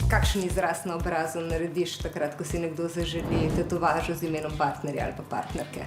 Kakšen izraz na obrazu narediš takrat, ko si nekdo zaželi tetovažo z imenom partnerja ali pa partnerke?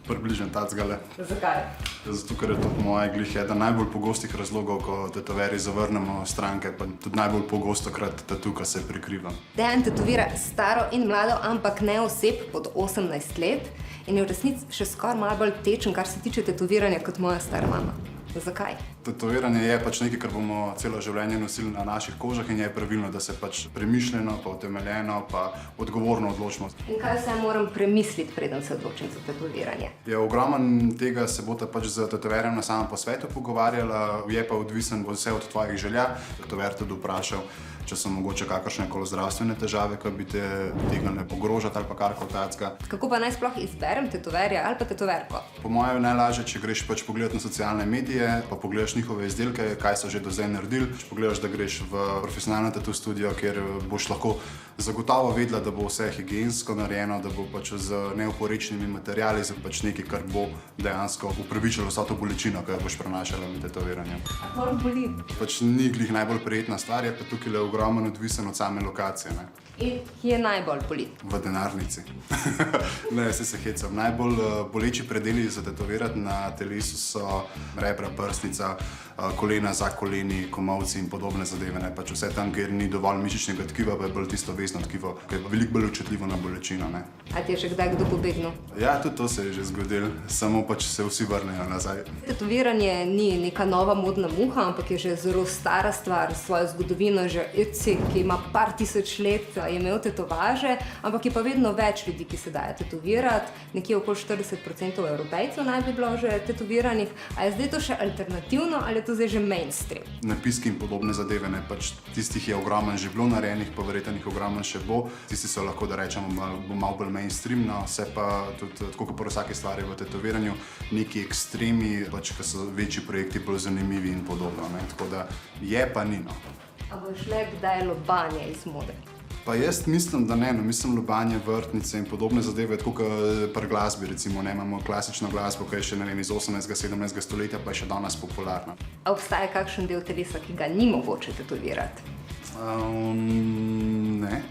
Približno tacgale. Zakaj? Zato, ker je to po moje glih eden najbolj pogostih razlogov, ko tetoverji zavrnemo stranke, pa tudi najbolj pogostokrat tatuka se prikriva. Dejan tetovira staro in mlado, ampak ne oseb pod 18 let in je v resnici še skoraj malo bolj tečen, kar se tiče tetoviranja, kot moja stara mama. Zakaj? Tetoviranje je pač nekaj, kar bomo celo življenje nosili na naših kožah in je pravilno, da se pač premišljeno, pa utemeljeno, pa odgovorno odločimo. In kaj vse moram premisliti, preden se odločim za tetoviranje? Ogromen tega se boste pač z tetoverjem na samem posvetu pogovarjala, je pa odvisen vse od tvojih želja. Tetover tudi vprašal, če so mogoče kakršnekoli zdravstvene težave, ki bi te tegnile ogrožati ali pa karkoli takega. Kako pa naj sploh izberem tetoverja ali pa tetoverko? Po mojem je najlažje, če greš pač pogledat na socialne medije, pa pogledaš njihove izdelke, kaj so že do zdaj naredili. Če pogledaš, da greš v profesionalno tattoo studio, kjer boš lahko zagotovo vedela, da bo vse higiensko narejeno, da bo pač z neoporečnimi materiali, pač nekaj, kar bo dejansko upravičilo vso to bolečino, ki jo boš prenašala med tetoviranjem. A to boli? Pač ni glih najbolj prijetna stvar, je pa tukaj le ogromen odvisen od same lokacije. Ne? In kje najbolj boli? V denarnici. Ne, se hecam. Najbolj boleči predeli za tetovirati na telesu so rebra, prsnica, kolena za koleni, komolci in podobne zadeve. Ne? Pač vse tam, kjer ni dovolj mišičnega tkiva, pa je bolj tisto vezno tkivo, ki je veliko bolj občutljivo na bolečino. Ne? A ti je še kdaj kdo pobegnil? Ja, tudi to se je že zgodilo, samo pač se vsi vrnejo nazaj. Tetoviranje ni neka nova modna muha, ampak je že zelo stara stvar, svojo zgodovino. Že Ötzi, ki ima par tisoč let, je imel tetovaže, ampak je pa vedno več ljudi, ki se dajo tetovirati. Nekje okoli 40% Evropejcev naj bi bilo že tetoviranih. A je zdaj to še alternativno ali je to zdaj že mainstream? Napiski in podobne zadeve, ne, pač tistih je ogromen že bilo narejenih, pa verjetno jih ogromen še bo. Tisti so lahko, da rečemo, malo bolj mainstream, no, vse pa tudi, tako kot pri vsaki stvari v tetoviranju, neki ekstremi, pač, ki so večji projekti bolj zanimivi in podobno, ne, tako da je pa ni, no. A bo šle kdaj lobanje iz mode? Pa jaz mislim, da ne, no, mislim lobanje, vrtnice in podobne zadeve, tako kot pri glasbi, recimo, ne, imamo klasično glasbo, ki je še, ne vem, iz 18. 17. stoletja, pa je še danes popularna. A obstaja kakšen del telesa, ki ga ni mogoče tetovirati? Ne.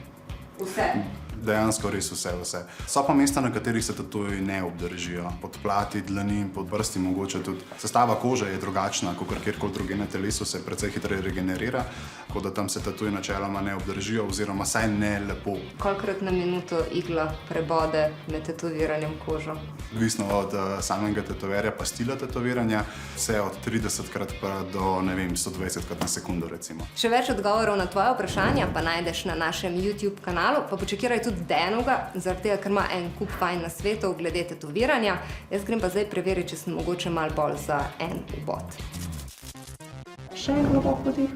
Vse? Dejansko res vse. So pa mesta, na katerih se tatuji ne obdržijo. Podplati, dlani in podprsti mogoče tudi. Sestava kože je drugačna, kot kjerkoli druge na telesu, se precej hitreje regenerira, tako da tam se tatuji načeloma ne obdržijo, oziroma saj ne lepo. Kolikokrat na minuto igla prebode med tetoviranjem kožo? Odvisno od samega tetoverja pa stila tetoviranja, vse od 30krat pa do, ne vem, 120krat na sekundo, recimo. Še več odgovorov na tvoje vprašanja pa najdeš na našem YouTube kanalu, pa počakiraj tudi Dejanovga, zaradi tega, ker ima en kup fajn nasvetov glede tetoviranja. Jaz grem pa zdaj preveriti, če sem mogoče malo bolj za en ubod. Še en globok vdih.